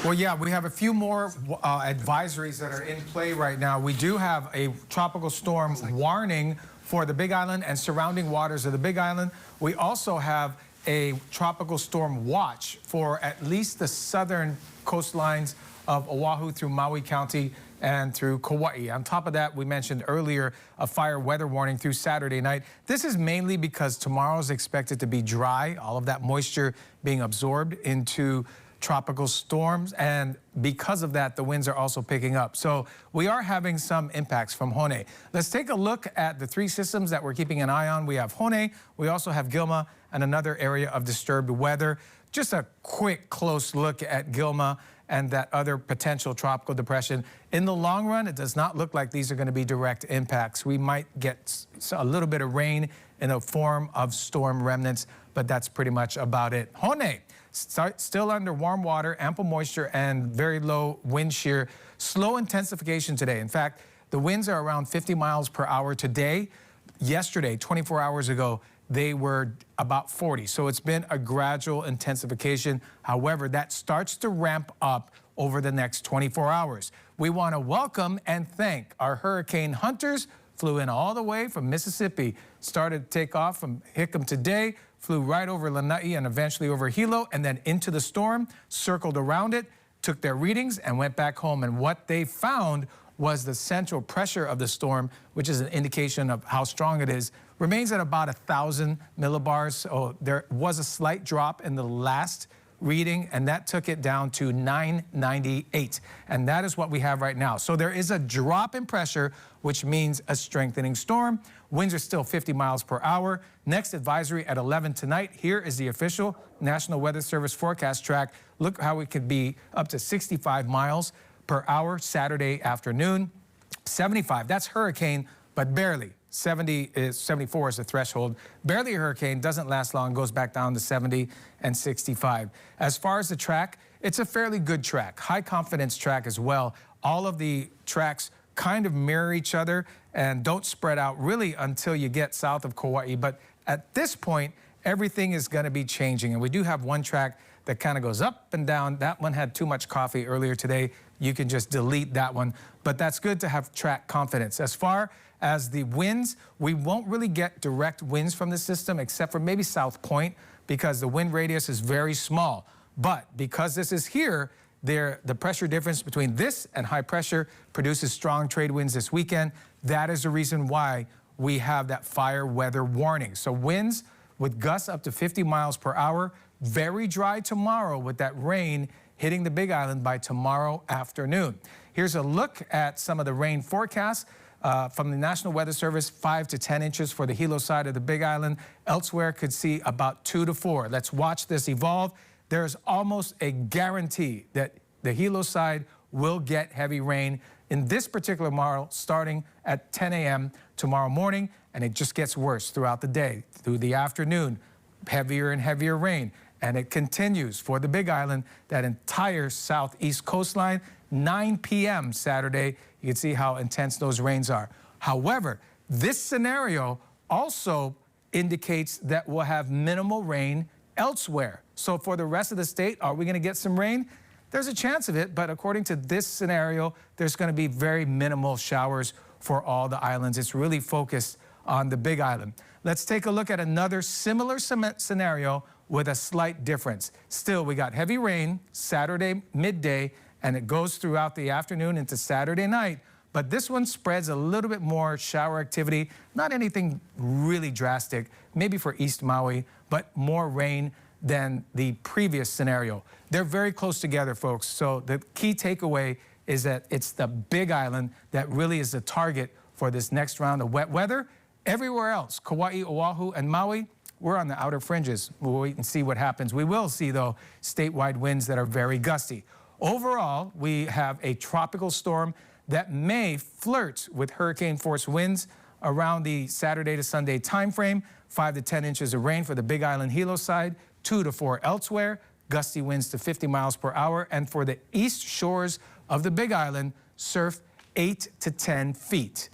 Well, yeah, we have a few more advisories that are in play right now. We do have a tropical storm warning for the Big Island and surrounding waters of the Big Island. We also have a tropical storm watch for at least the southern coastlines of Oahu through Maui County and through Kauai. On top of that, we mentioned earlier a fire weather warning through Saturday night. This is mainly because tomorrow is expected to be dry, all of that moisture being absorbed into tropical storms, and because of that, the winds are also picking up. So we are having some impacts from Hone. Let's take a look at the three systems that we're keeping an eye on. We have Hone, we also have Gilma, and another area of disturbed weather. Just a quick, close look at Gilma and that other potential tropical depression. In the long run, it does not look like these are going to be direct impacts. We might get a little bit of rain in the form of storm remnants, but that's pretty much about it. Hone, still under warm water, ample moisture, and very low wind shear. Slow intensification today. In fact, the winds are around 50 miles per hour today. Yesterday, 24 hours ago, they were about 40. So it's been a gradual intensification. However, that starts to ramp up over the next 24 hours. We want to welcome and thank our hurricane hunters. Flew in all the way from Mississippi, started to take off from Hickam today, flew right over Lanai and eventually over Hilo, and then into the storm, circled around it, took their readings, and went back home. And what they found was the central pressure of the storm, which is an indication of how strong it is, remains at about 1,000 millibars. So there was a slight drop in the last reading, and that took it down to 998. And that is what we have right now. So there is a drop in pressure, which means a strengthening storm. Winds are still 50 miles per hour. Next advisory at 11 tonight. Here is the official National Weather Service forecast track. Look how it could be up to 65 miles per hour Saturday afternoon. 75, that's hurricane, but barely. 74 is the threshold. Barely a hurricane, doesn't last long, goes back down to 70 and 65. As far as the track, it's a fairly good track, high confidence track as well. All of the tracks kind of mirror each other and don't spread out really until you get south of Kauai. But at this point, everything is going to be changing. And we do have one track that kind of goes up and down. That one had too much coffee earlier today. You can just delete that one. But that's good to have track confidence. As far as the winds, we won't really get direct winds from the system except for maybe South Point because the wind radius is very small. But because this is here, the pressure difference between this and high pressure produces strong trade winds this weekend. That is the reason why we have that fire weather warning. So winds with gusts up to 50 miles per hour, very dry tomorrow with that rain hitting the Big Island by tomorrow afternoon. Here's a look at some of the rain forecasts from the National Weather Service, 5 to 10 inches for the Hilo side of the Big Island. Elsewhere could see about 2 to 4. Let's watch this evolve. There's almost a guarantee that the Hilo side will get heavy rain in this particular model starting at 10 a.m. tomorrow morning, and it just gets worse throughout the day. Through the afternoon, heavier and heavier rain, and it continues for the Big Island, that entire southeast coastline. 9 p.m. Saturday, you can see how intense those rains are. However, this scenario also indicates that we'll have minimal rain elsewhere. So for the rest of the state, are we going to get some rain? There's a chance of it, but according to this scenario, there's going to be very minimal showers for all the islands. It's really focused on the Big Island. Let's take a look at another similar scenario with a slight difference. Still, we got heavy rain Saturday midday, and it goes throughout the afternoon into Saturday night. But this one spreads a little bit more shower activity, not anything really drastic, maybe for East Maui, but more rain than the previous scenario. They're very close together, folks. So the key takeaway is that it's the Big Island that really is the target for this next round of wet weather. Everywhere else, Kauai, Oahu, and Maui, we're on the outer fringes. We'll wait and see what happens. We will see, though, statewide winds that are very gusty. Overall, we have a tropical storm that may flirt with hurricane-force winds around the Saturday to Sunday time frame. 5 to 10 inches of rain for the Big Island Hilo side, 2 to 4 elsewhere, gusty winds to 50 miles per hour. And for the east shores of the Big Island, surf 8 to 10 feet.